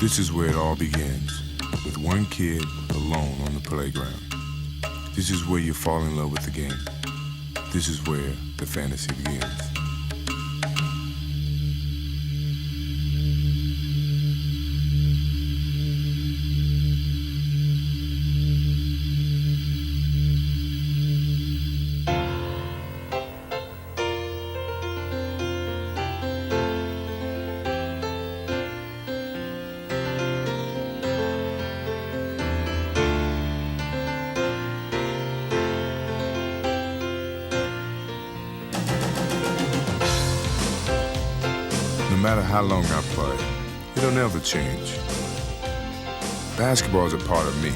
This is where it all begins, with one kid alone on the playground. This is where you fall in love with the game. This is where the fantasy begins. No matter how long I play, it'll never change. Basketball is a part of me.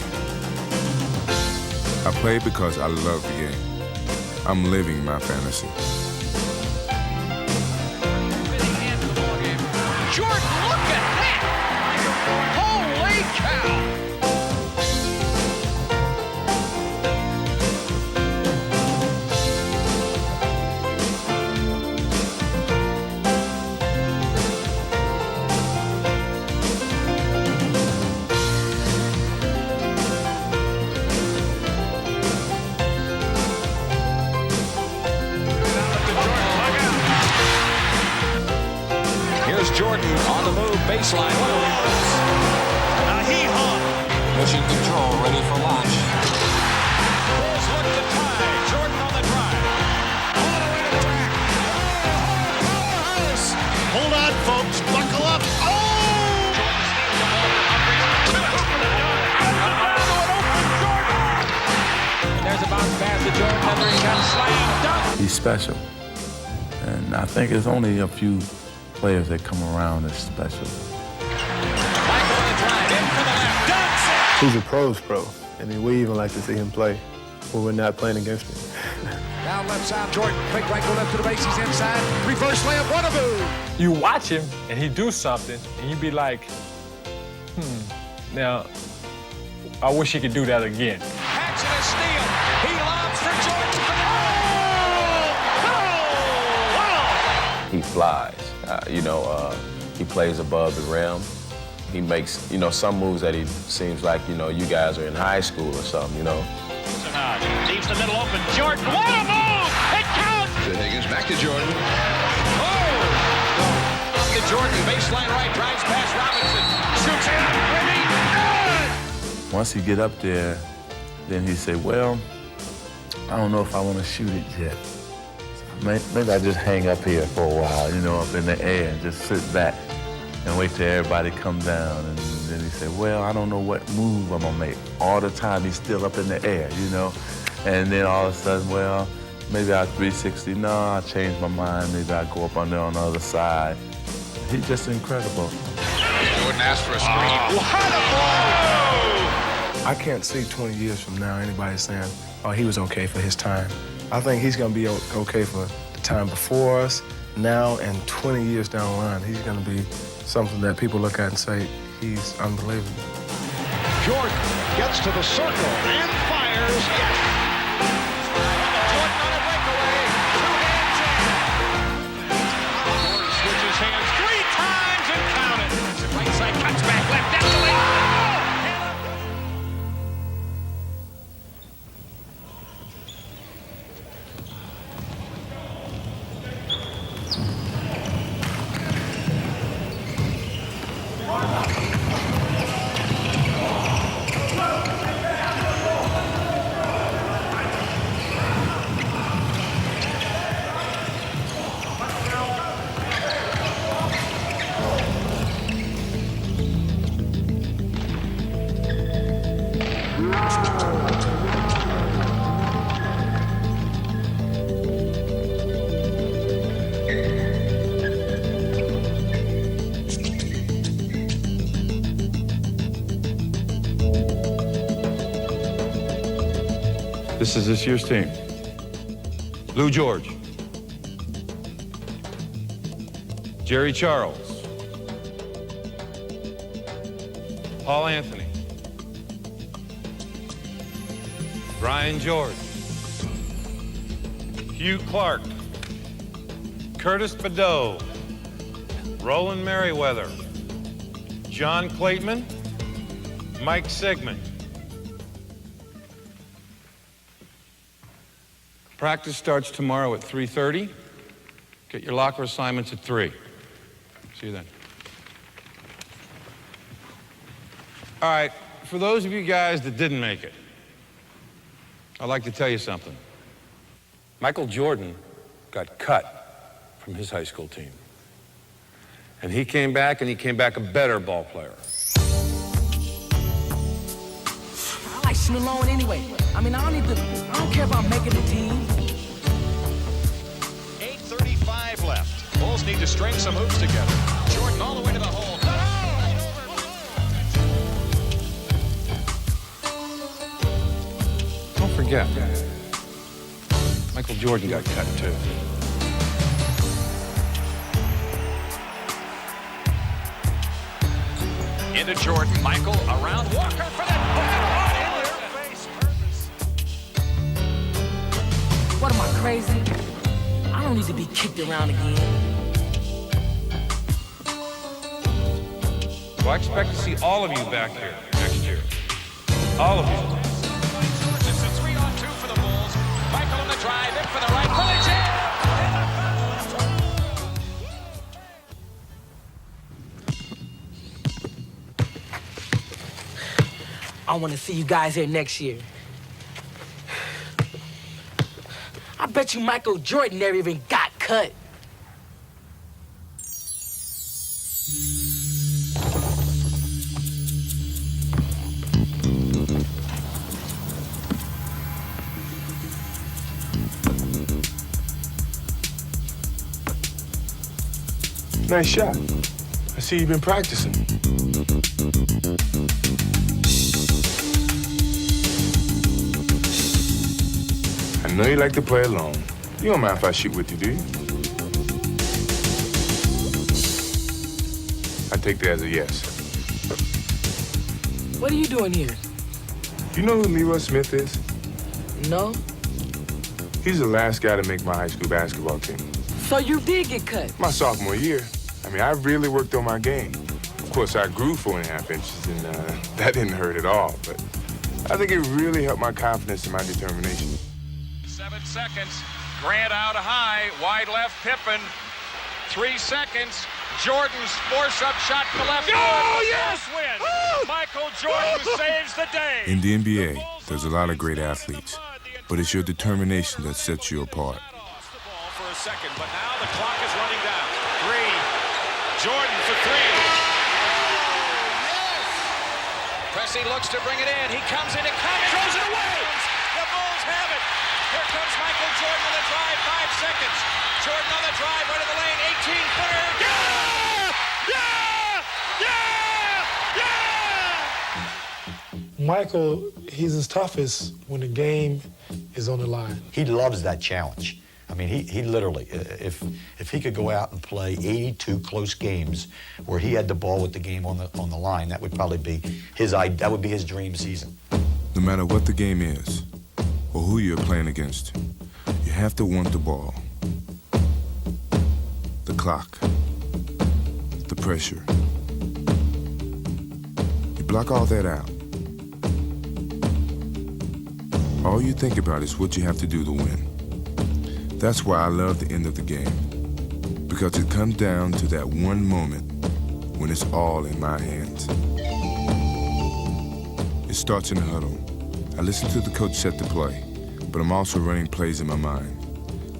I play because I love the game. I'm living my fantasy. Jordan, look at that! Holy cow! Jordan on the move, baseline. What a reverse. He hung. Pushing control, ready for launch. Bulls look to tie. Jordan on the drive. All the way to the rack. Powerhouse. Hold on, folks. Buckle up. Oh! And there's a bounce pass to Jordan. Another shot slam. Dunk. He's special. And I think there's only a few players that come around as special. He's a pro's pro. I mean, we even like to see him play when we're not playing against him. Down left side, Jordan, quick right, go left to the base, he's inside. Reverse layup, wannaboo! You watch him and he do something and you be like, now, I wish he could do that again. Hacks and a steal. He lobs for Jordan for the He flies. He plays above the rim. He makes, some moves that he seems like, you guys are in high school or something, Leaves the middle open. Jordan, what a move! It counts! Higgins back to Jordan. Oh! Up to Jordan, baseline right, drives past Robinson. Shoots it out, good! Once he get up there, then he say, well, I don't know if I want to shoot it yet. Maybe I just hang up here for a while, up in the air and just sit back and wait till everybody come down. And then he said, well, I don't know what move I'm gonna make. All the time he's still up in the air, And then all of a sudden, well, maybe I'll 360. No, I changed my mind. Maybe I'll go up on there on the other side. He's just incredible. Jordan asked for a screen. What a ball! I can't see 20 years from now anybody saying, oh, he was okay for his time. I think he's going to be okay for the time before us, now, and 20 years down the line. He's going to be something that people look at and say, he's unbelievable. Jordan gets to the circle and fires. Yes! Jordan on a breakaway. 2 hands in. Jordan switches hands 3 times and count it. Right side cuts back left. That's the way. This is this year's team. Lou George. Jerry Charles. Paul Anthony. Brian George. Hugh Clark. Curtis Badeau. Roland Merriweather. John Clayton, Mike Sigmund. Practice starts tomorrow at 3:30. Get your locker assignments at 3. See you then. All right, for those of you guys that didn't make it, I'd like to tell you something. Michael Jordan got cut from his high school team. And he came back a better ball player. I like shooting alone anyway. I don't care about making the team. 8:35 left. Bulls need to string some hoops together. Jordan all the way to the hole. Don't forget, Michael Jordan got cut too. Into Jordan. Michael around Walker for that in their face. Purpose. What am I, crazy? I don't need to be kicked around again. Well, I expect to see all of you back here next year. All of you. It's a 3-on-2 for the Bulls. Michael on the drive, in for the right, for the jam. I want to see you guys here next year. I bet you Michael Jordan never even got cut. Nice shot. I see you've been practicing. I know you like to play alone. You don't mind if I shoot with you, do you? I take that as a yes. What are you doing here? You know who Leroy Smith is? No? He's the last guy to make my high school basketball team. So you did get cut? My sophomore year. I really worked on my game. Of course, I grew 4.5 inches, and that didn't hurt at all. But I think it really helped my confidence and my determination. 7 seconds. Grant out high. Wide left, Pippen. 3 seconds. Jordan's force-up shot to left. Oh, yes! Win. Michael Jordan saves the day. In the NBA, there's a lot of great athletes, but it's your determination that sets you apart. For a second, but now the clock is running down. 3. Jordan for 3. Yes! Pressey looks to bring it in. He comes in, throws it away. The Bulls have it. Here comes Michael Jordan on the drive, 5 seconds. Jordan on the drive, right of the lane, 18-footer. Yeah! Yeah! Yeah! Yeah! Michael, he's his toughest when the game is on the line. He loves that challenge. He literally, if he could go out and play 82 close games where he had the ball with the game on the line, that would probably be that would be his dream season. No matter what the game is, or who you're playing against, you have to want the ball. The clock. The pressure. You block all that out. All you think about is what you have to do to win. That's why I love the end of the game. Because it comes down to that one moment when it's all in my hands. It starts in the huddle. I listen to the coach set the play, but I'm also running plays in my mind.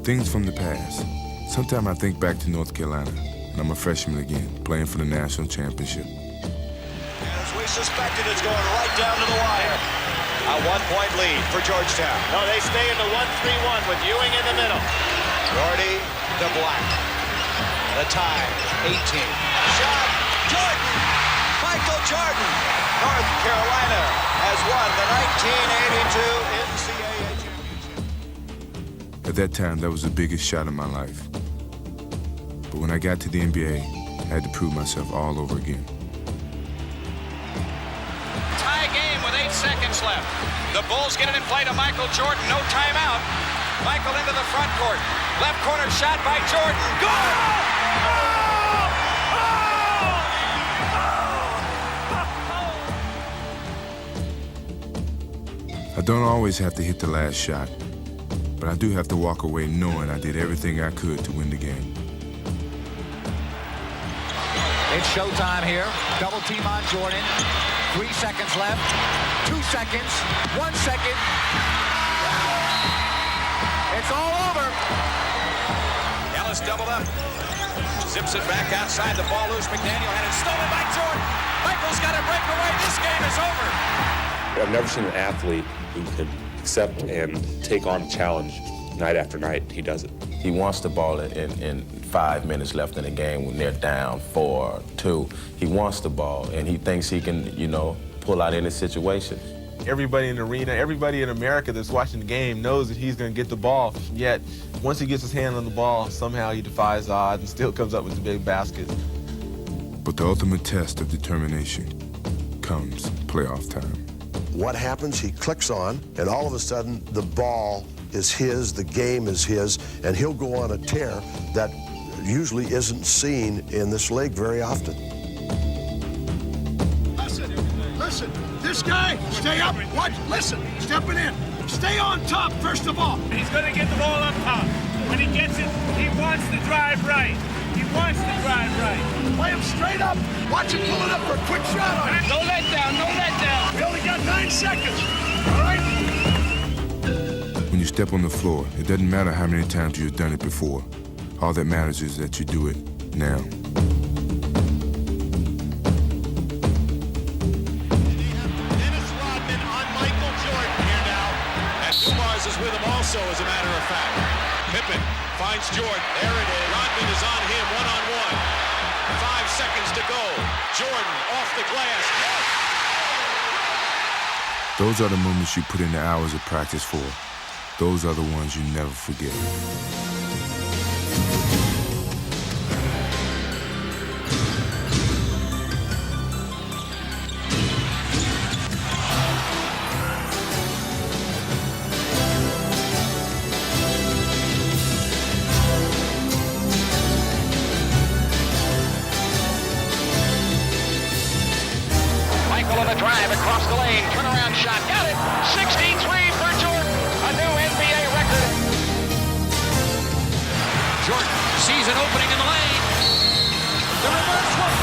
Things from the past. Sometimes I think back to North Carolina, and I'm a freshman again, playing for the national championship. As we suspected, it's going right down to the wire. A 1-point lead for Georgetown. No, they stay in the 1-3-1 with Ewing in the middle. Gordy to Black. The tie, 18. Shot, Jordan! Michael Jordan! North Carolina has won the 1982 NCAA championship. At that time, that was the biggest shot of my life. But when I got to the NBA, I had to prove myself all over again. Tie game with 8 seconds left. The Bulls get it in play to Michael Jordan. No timeout. Michael into the front court. Left corner shot by Jordan. Good! Oh! Oh! Oh! don't always have to hit the last shot, but I do have to walk away knowing I did everything I could to win the game. It's showtime here. Double team on Jordan. 3 seconds left. 2 seconds. 1 second. It's all over. Ellis doubled up. Zips it back outside. The ball loose. McDaniel had it stolen by Jordan. Michael's got to break away. This game is over. I've never seen an athlete who could accept and take on a challenge night after night. He does it. He wants the ball in 5 minutes left in the game when they're down 4-2. He wants the ball, and he thinks he can, pull out any situation. Everybody in the arena, everybody in America that's watching the game knows that he's going to get the ball. Yet, once he gets his hand on the ball, somehow he defies odds and still comes up with the big basket. But the ultimate test of determination comes playoff time. What happens, he clicks on, and all of a sudden, the ball is his, the game is his, and he'll go on a tear that usually isn't seen in this league very often. Listen, this guy, stay up, watch, listen, stepping in. Stay on top, first of all. He's going to get the ball up top. When he gets it, he wants to drive right. He wants to drive right. Play him straight up. Watch him pull it up for a quick shot on it. No let down, no let down. We only got 9 seconds, all right? When you step on the floor, it doesn't matter how many times you've done it before. All that matters is that you do it now. Is with him also, as a matter of fact. Pippen finds Jordan. There it is. Rodman is on him, one-on-one. 5 seconds to go. Jordan off the glass. Yes! Those are the moments you put in the hours of practice for. Those are the ones you never forget. Drive across the lane, turnaround shot, got it! 63 for Jordan, a new NBA record. Jordan sees an opening in the lane. The reverse one.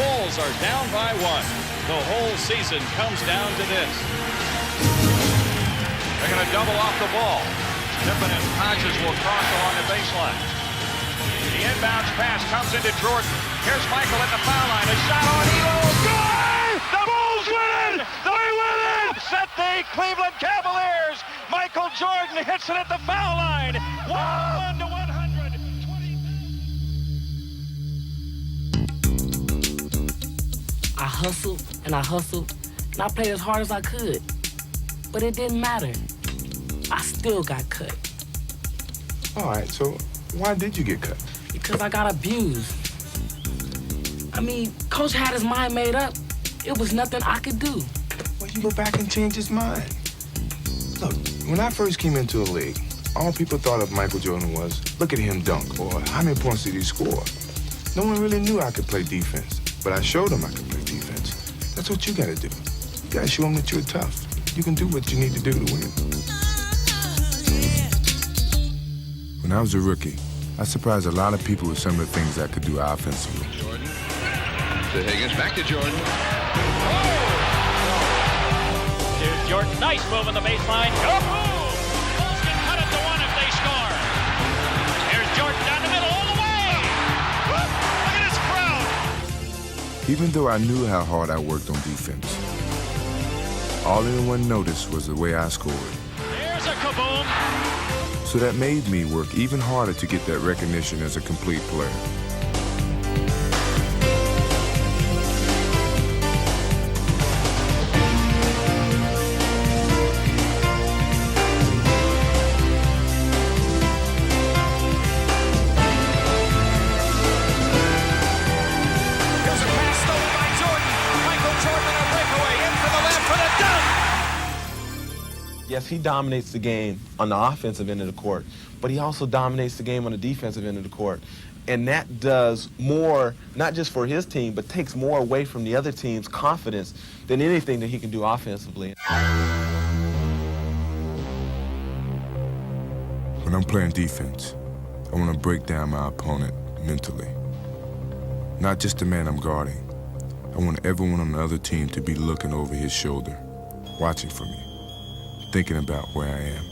Bulls are down by 1. The whole season comes down to this. They're going to double off the ball. Pippen and Hodges will cross along the baseline. The inbounds pass comes into Jordan. Here's Michael at the foul line. A shot on Elo. Good! The Bulls win! They win it! Set the Cleveland Cavaliers. Michael Jordan hits it at the foul line. 1-1 to 100. I hustled and I hustled and I played as hard as I could. But it didn't matter. I still got cut. All right, so why did you get cut? Because I got abused. I mean, Coach had his mind made up. It was nothing I could do. Well, you go back and change his mind. Look, when I first came into the league, all people thought of Michael Jordan was, look at him dunk, or how many points did he score? No one really knew I could play defense, but I showed them I could play defense. That's what you gotta do. You gotta show them that you're tough. You can do what you need to do to win. When I was a rookie, I surprised a lot of people with some of the things I could do offensively. Jordan. To Higgins, back to Jordan. Here's Jordan, nice move on the baseline. Go move! Bulls can cut it to 1 if they score. Here's Jordan down the middle all the way. Look at this crowd. Even though I knew how hard I worked on defense, all anyone noticed was the way I scored. There's a kaboom. So that made me work even harder to get that recognition as a complete player. Yes, he dominates the game on the offensive end of the court, but he also dominates the game on the defensive end of the court. And that does more, not just for his team, but takes more away from the other team's confidence than anything that he can do offensively. When I'm playing defense, I want to break down my opponent mentally. Not just the man I'm guarding. I want everyone on the other team to be looking over his shoulder, watching for me, thinking about where I am.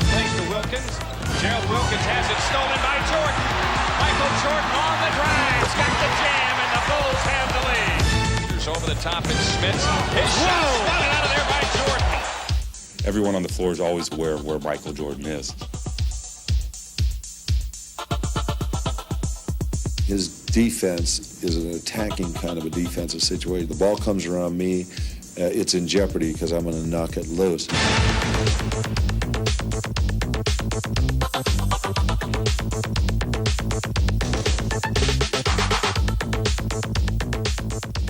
Plays to Wilkins. Gerald Wilkins has it stolen by Jordan. Michael Jordan on the drive. He's got the jam, and the Bulls have the lead. Peters over the top, and Smith. His shot spotted out of there by Jordan. Everyone on the floor is always aware of where Michael Jordan is. His defense is an attacking kind of a defensive situation. The ball comes around me, it's in jeopardy because I'm going to knock it loose.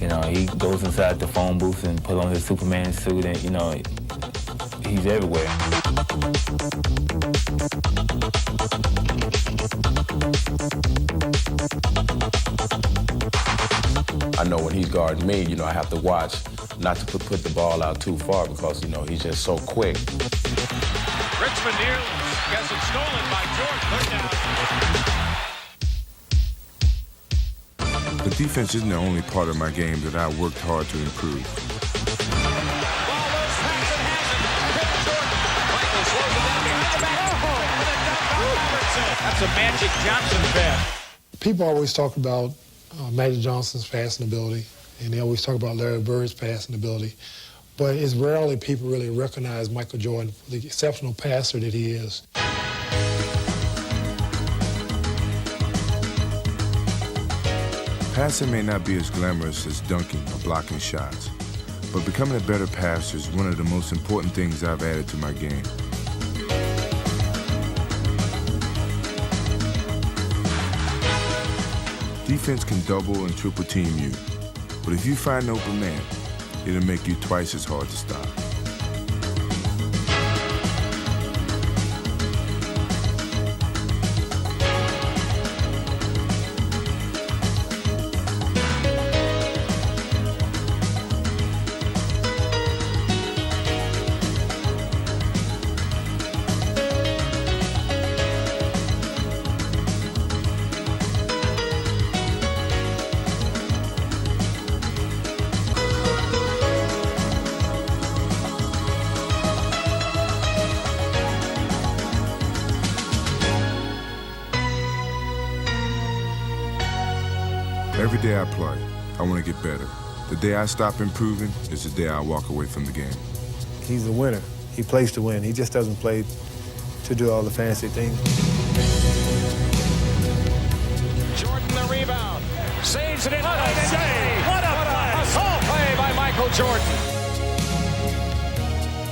You know, he goes inside the phone booth and put on his Superman suit and, you know, he's everywhere. I know when he's guarding me, you know, I have to watch not to put the ball out too far because, you know, he's just so quick. Richmond nearly gets it stolen by Jordan. Put down. The defense isn't the only part of my game that I worked hard to improve. That's a Magic Johnson pass. People always talk about Magic Johnson's passing ability, and they always talk about Larry Bird's passing ability, but it's rarely people really recognize Michael Jordan for the exceptional passer that he is. Passing may not be as glamorous as dunking or blocking shots, but becoming a better passer is one of the most important things I've added to my game. Defense can double and triple team you, but if you find an open man, it'll make you twice as hard to stop. Every day I play, I want to get better. The day I stop improving is the day I walk away from the game. He's a winner. He plays to win. He just doesn't play to do all the fancy things. Jordan the rebound. Saves it in. What a save! What a play! A tall play by Michael Jordan.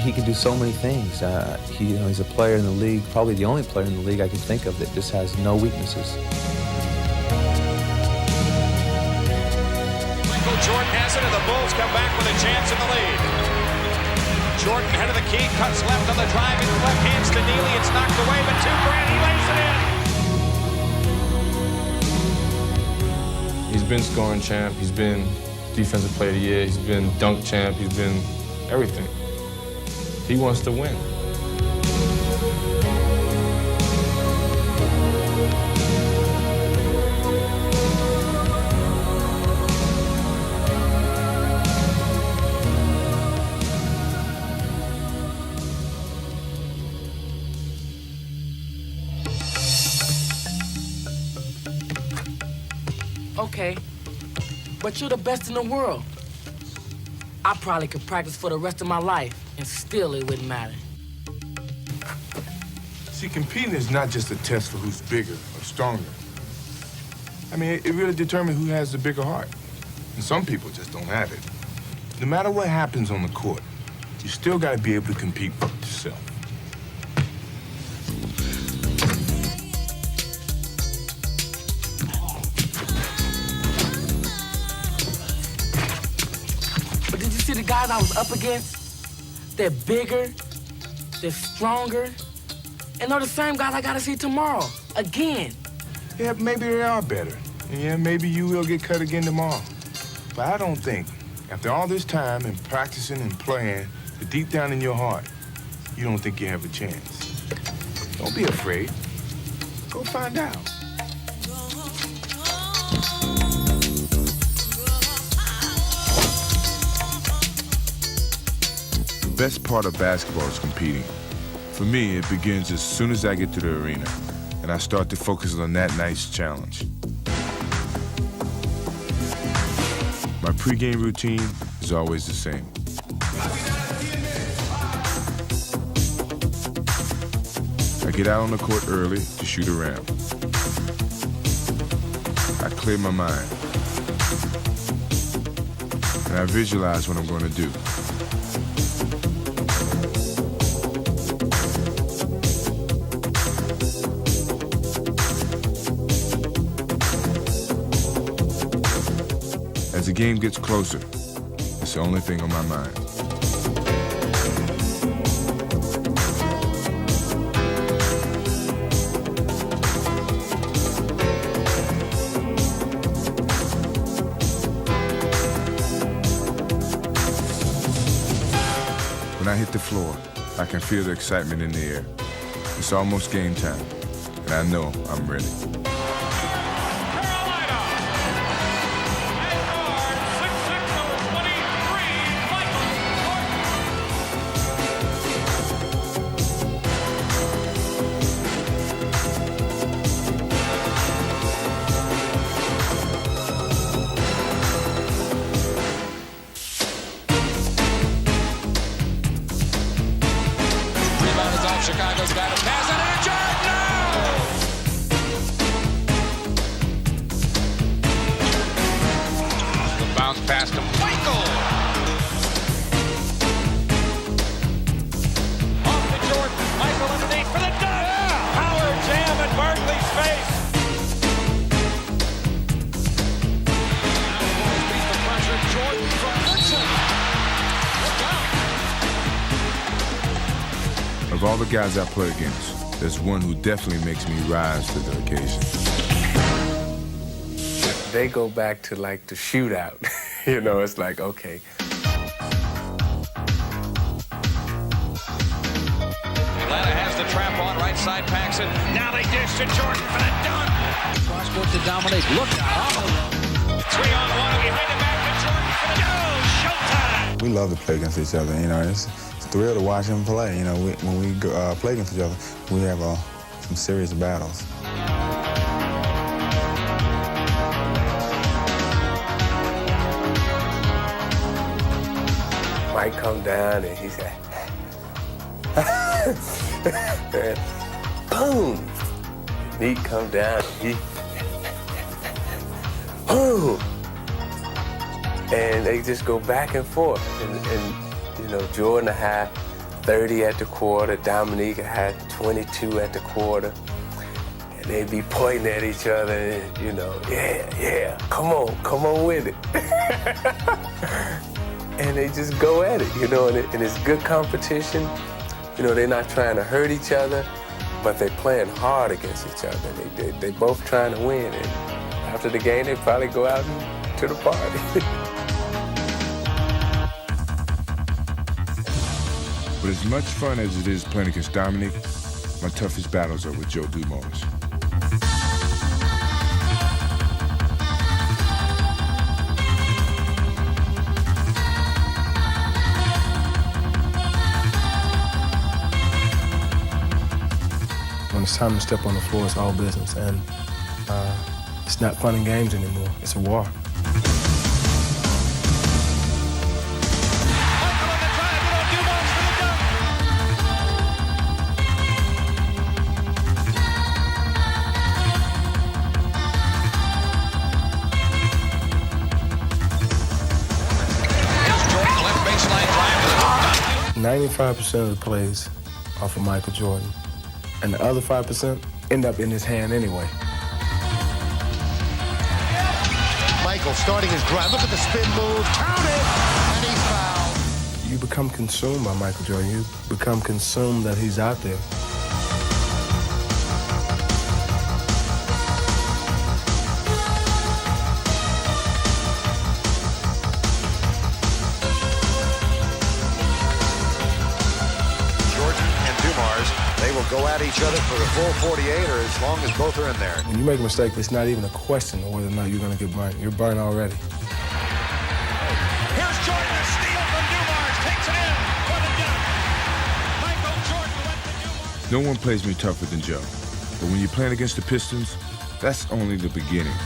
He can do so many things. He's a player in the league, probably the only player in the league I can think of that just has no weaknesses. Jordan has it, and the Bulls come back with a chance in the lead. Jordan, head of the key, cuts left on the drive, into left hands to Neely. It's knocked away, but to Grant, he lays it in. He's been scoring champ. He's been defensive player of the year. He's been dunk champ. He's been everything. He wants to win. Okay, but you're the best in the world. I probably could practice for the rest of my life, and still it wouldn't matter. See, competing is not just a test for who's bigger or stronger. I mean, it really determines who has the bigger heart. And some people just don't have it. No matter what happens on the court, you still got to be able to compete for yourself. But did you see the guys I was up against? They're bigger, they're stronger, and they're the same guys I gotta see tomorrow, again. Yeah, maybe they are better. And yeah, maybe you will get cut again tomorrow. But I don't think, after all this time and practicing and playing, that deep down in your heart, you don't think you have a chance. Don't be afraid. Go find out. The best part of basketball is competing. For me, it begins as soon as I get to the arena, and I start to focus on that night's challenge. My pregame routine is always the same. I get out on the court early to shoot around. I clear my mind. And I visualize what I'm going to do. As the game gets closer, it's the only thing on my mind. When I hit the floor, I can feel the excitement in the air. It's almost game time, and I know I'm ready. Chicago's got a pass and a Jordan! The bounce pass to Michael! Off to Jordan. Michael underneath for the dunk! Yeah. Power jam at Barkley's face! Now the beat the pressure. Jordan from Woodson. Look out! Of all the guys I play against, there's one who definitely makes me rise to the occasion. They go back to like the shootout. You know, it's like, okay. Atlanta has the trap on, right side Paxson. Now they dish to Jordan for the dunk. Cross court to Dominic. Look out. 3-on-1 behind the back to Jordan for the showtime. We love to play against each other. You know, it's a thrill to watch them play. You know, when we play against each other, we have some serious battles. Mike come down and he said, and boom. Neat come down and he, boom. And they just go back and forth. And you know, Jordan had 30 at the quarter, Dominique had 22 at the quarter. And they'd be pointing at each other and, you know, yeah, come on with it. And they just go at it, you know, and it's good competition. You know, they're not trying to hurt each other, but they're playing hard against each other. They both trying to win, and after the game, they probably go out to the party. But as much fun as it is playing against Dominic, my toughest battles are with Joe Dumars. When it's time to step on the floor, it's all business. And It's not fun and games anymore. It's a war. Left baseline drive to the hook. 95% of the plays are for Michael Jordan, and the other 5% end up in his hand anyway. Michael starting his drive. Look at the spin move. Count it! And he's fouled. You become consumed by Michael Jordan. You become consumed that he's out there. Jordan and Dumars, they will go at each other for the full 48 or as long as both are in there. When you make a mistake, it's not even a question of whether or not you're going to get burned. You're burned already. Here's Jordan, a steal from Dumars, takes it in for the dunk. Michael Jordan went to Dumars. No one plays me tougher than Joe. But when you're playing against the Pistons, that's only the beginning.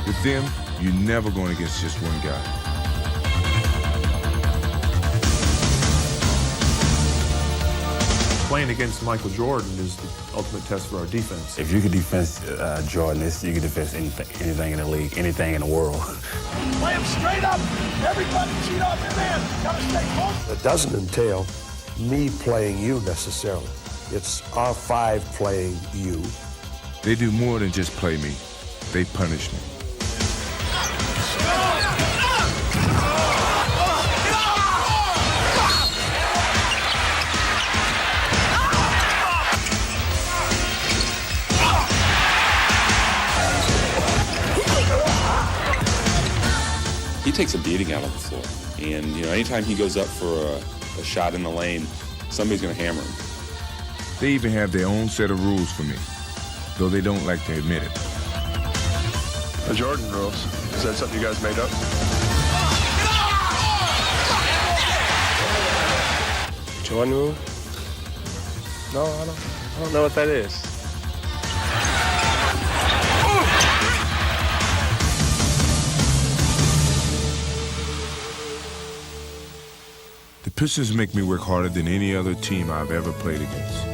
With them, you're never going against just one guy. Playing against Michael Jordan is the ultimate test for our defense. If you could defense Jordan, you could defense anything in the league, anything in the world. Play him straight up. Everybody cheat off your man. Gotta stay close. It doesn't entail me playing you necessarily. It's our five playing you. They do more than just play me. They punish me. He takes a beating out on the floor. And, you know, anytime he goes up for a shot in the lane, somebody's going to hammer him. They even have their own set of rules for me, though they don't like to admit it. The Jordan rules. Is that something you guys made up? Jordan rule? No, I don't know what that is. The Pistons make me work harder than any other team I've ever played against.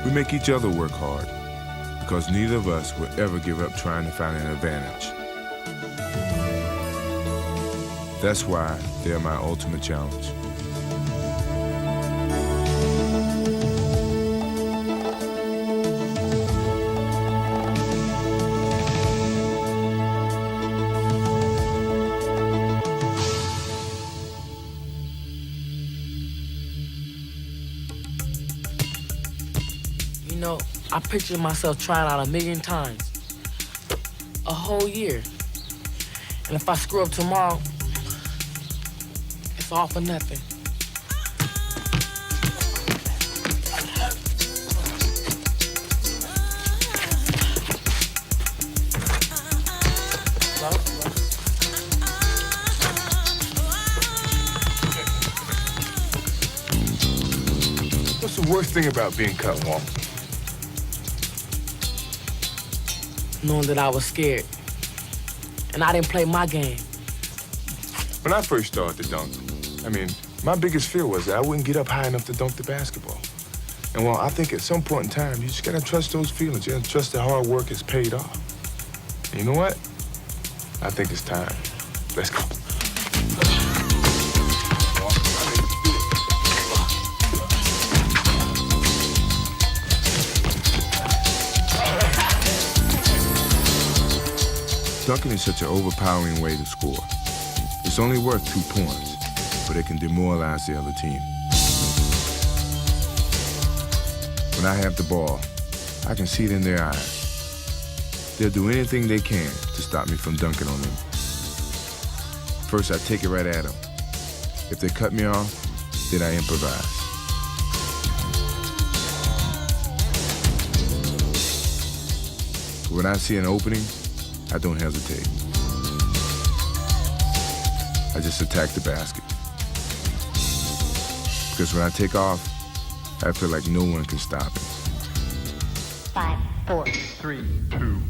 We make each other work hard because neither of us will ever give up trying to find an advantage. That's why they're my ultimate challenge. You know, I pictured myself trying out 1,000,000 times. A whole year. And if I screw up tomorrow, it's all for nothing. What's the worst thing about being cut, Walt? Knowing that I was scared. And I didn't play my game. When I first started to dunk, my biggest fear was that I wouldn't get up high enough to dunk the basketball. And well, I think at some point in time, you just gotta trust those feelings. You gotta trust that hard work has paid off. And you know what? I think it's time. Let's go. Dunking is such an overpowering way to score. It's only worth 2 points, but it can demoralize the other team. When I have the ball, I can see it in their eyes. They'll do anything they can to stop me from dunking on them. First, I take it right at them. If they cut me off, then I improvise. When I see an opening, I don't hesitate. I just attack the basket. Because when I take off, I feel like no one can stop it. 5, 4, 3, 2.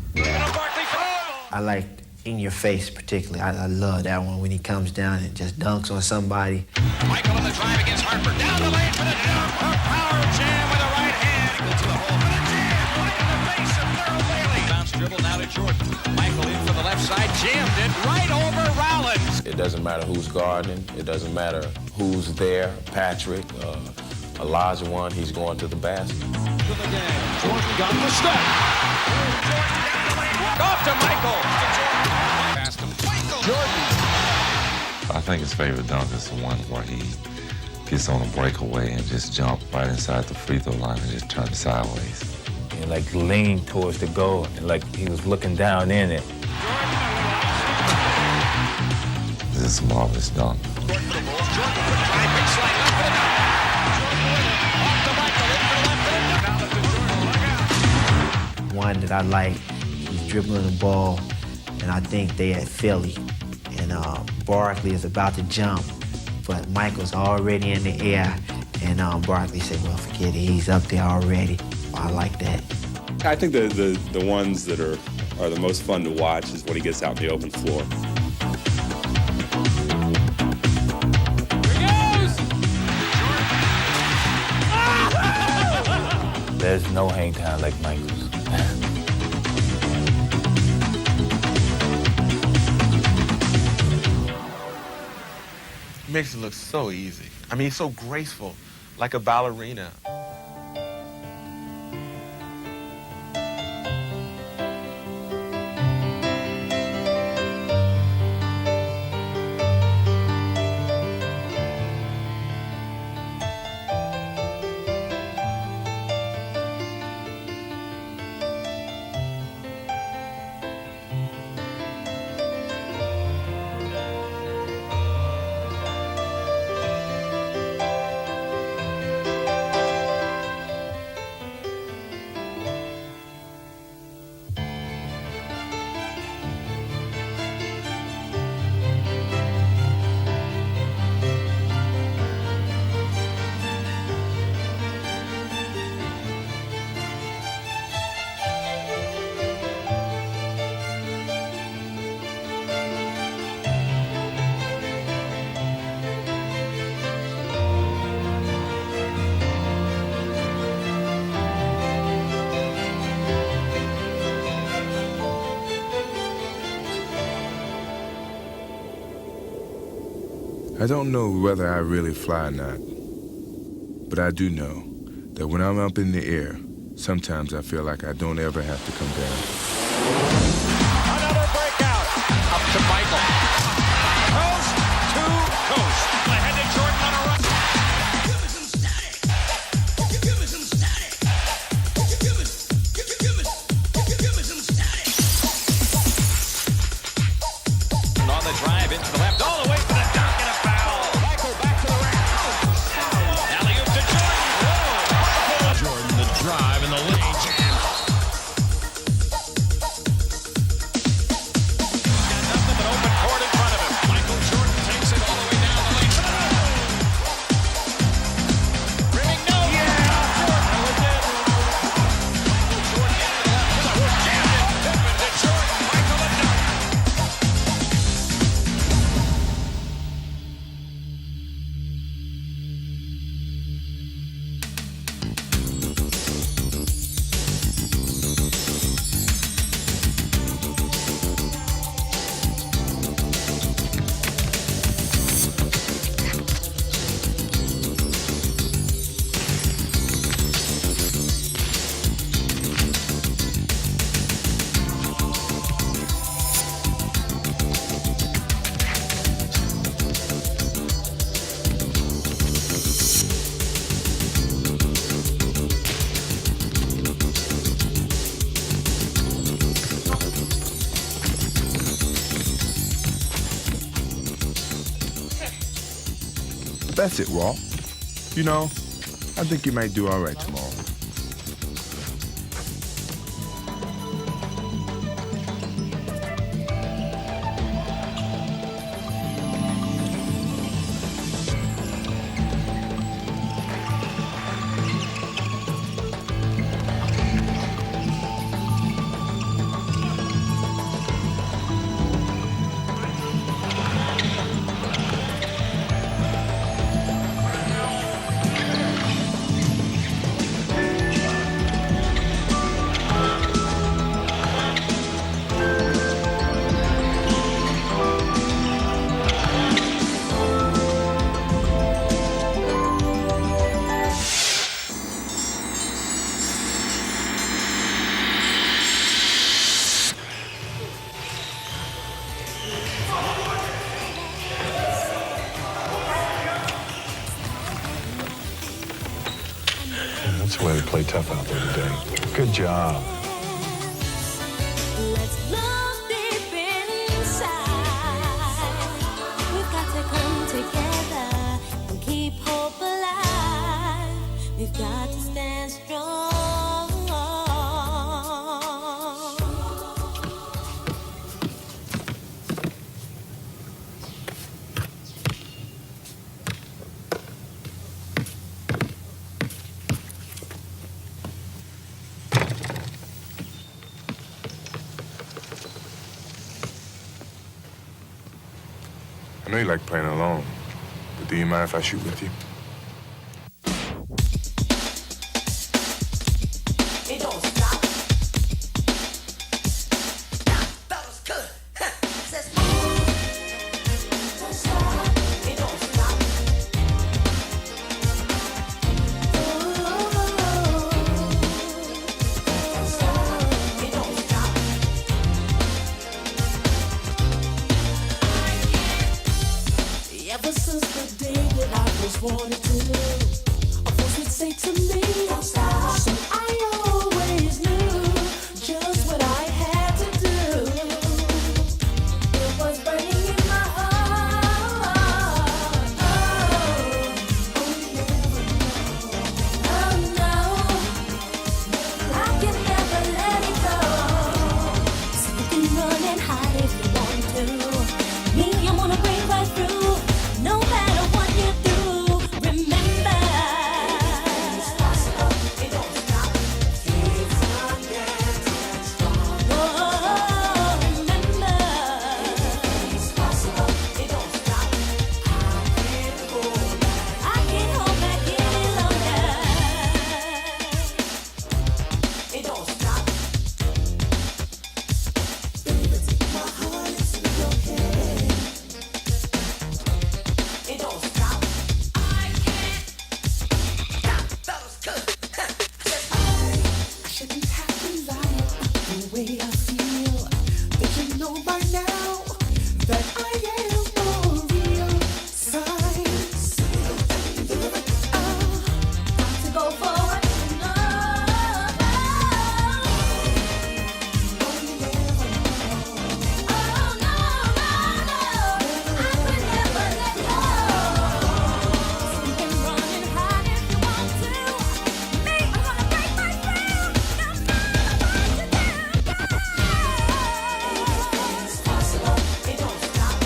I like In Your Face particularly. I love that one when he comes down and just dunks on somebody. Michael on the drive against Harper. Down the lane for the dunk. A power jam with the right hand. To the hole for the jam. Right in the face of Thurl Bailey. Bounce dribble now to Jordan. Michael in from the left side. Jammed it right over Rollins. It doesn't matter who's guarding. It doesn't matter who's there. Patrick, Elijah one, he's going to the basket. To the game. Jordan got the step. Jordan down the lane. Off to Michael. To Jordan. Past him. Michael. Jordan. I think his favorite dunk is the one where he gets on a breakaway and just jump right inside the free throw line and just turn it sideways. And like leaned towards the goal, and like he was looking down in it. This is a marvelous dunk. One that I like, he's dribbling the ball, and I think they at Philly. And Barkley is about to jump, but Michael's already in the air. And Barkley said, well, forget it, he's up there already. I like that. I think the ones that are the most fun to watch is when he gets out in the open floor. There's no hang time like Michael's. Makes it look so easy. I mean, he's so graceful, like a ballerina. I don't know whether I really fly or not, but I do know that when I'm up in the air, sometimes I feel like I don't ever have to come down. Another breakout. Up to Michael. Coast to coast. Ahead to Jordan on a run. Give me some static. Give me some static. Give me some static. And on the drive into the left, all the way for the dunk and a foul. Michael back to the rack. Alley-oop to Jordan. Whoa. Jordan, the drive and the lane jam. That's it, Walt. You know, I think you might do all right tomorrow. That's the way to play tough out there today. Good job. Let's look deep inside. We've got to come together and keep hope alive. We've got to stand strong. I know you like playing alone, but do you mind if I shoot with you? It don't stop. That was good. Says, Don't stop. It don't stop. Don't stop. It don't stop. Ever since the day that I was wanted to, a voice would say to me, don't stop. So I always knew just what I had to do. It was burning in my heart. Oh no, I can never let it go. So you can run and hide if you want to. Me, I'm gonna break right through. No matter what you do, remember, it's possible. It don't stop. Keeps on getting stronger. Oh, remember, it's possible. It don't stop. I can't hold back any longer. It don't stop. Baby, take my heart into your hand. It don't stop. I can't stop. That was good. I shouldn't have to lie about the way I feel. But you know by now that I am for real. Signs. Got to go forward. No. Oh, no, I could never let go. So you can run and hide if you want to. Me, I'm gonna break my through. No matter what you do. It's possible. It don't stop.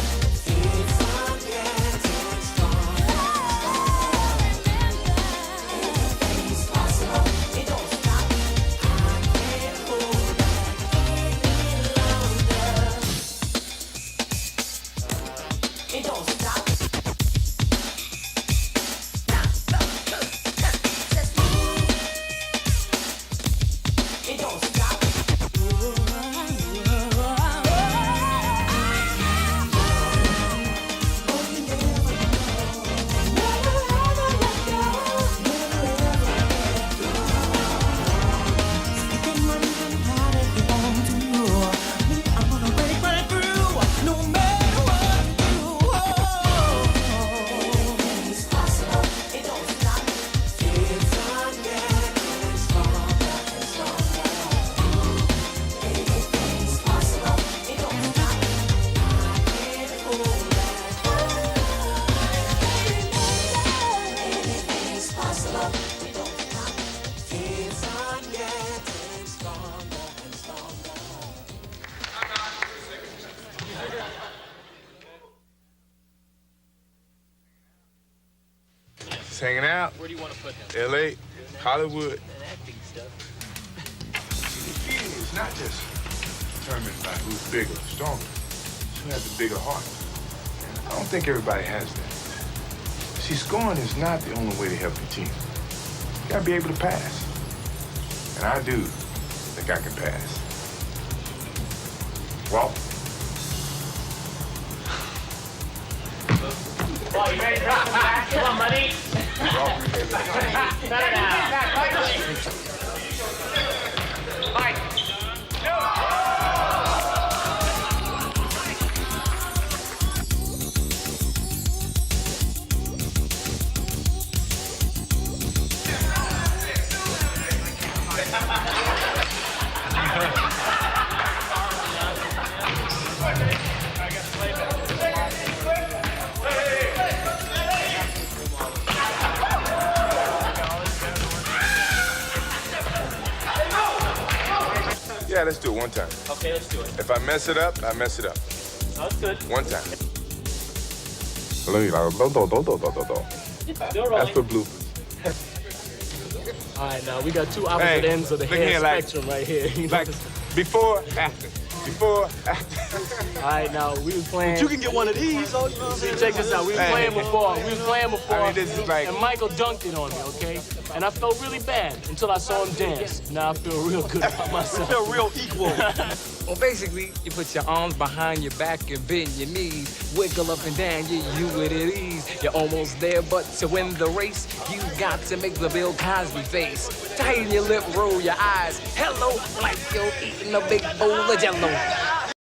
Keeps on getting stronger. It's possible. It don't stop. I can't hold back any longer. It don't stop. It don't stop. I'm gonna break right through, no matter what you do. It's possible. It don't stop. Keeps on getting stronger and stronger. Anything's possible. It don't stop. I can't hold back. Anything's possible. It don't stop. Keeps on getting stronger and stronger. Just hanging out. Where do you want to put him? L.A., Hollywood. Acting stuff. The feeling is not just determined by who's bigger or stronger. It's who has the bigger heart. I don't think everybody has that. See, scoring is not the only way to help your team. You gotta be able to pass. And I do think I can pass. Walt? Oh, you ready to drop the back? Come on, buddy. Better now. Mike. Yeah, let's do it one time. Okay, let's do it. If I mess it up, I mess it up. That's good. One time. Still rolling. That's for bloopers. All right, now we got two opposite ends of the look hair here, like- spectrum right here. You know? Like, before, after. Before, after. All right, now we was playing. But you can get one of these. Oh, you know what I'm See, saying? check this out. We was playing before. I mean, this is like- and Michael dunked it on me, okay? And I felt really bad until I saw him dance. Now I feel real good about myself. I feel real equal. Well, basically, you put your arms behind your back and bend your knees. Wiggle up and down, you with it ease. You're almost there, but to win the race, you got to make the Bill Cosby face. Tighten your lip, roll your eyes. Hello, like you're eating a big bowl of Jell-O.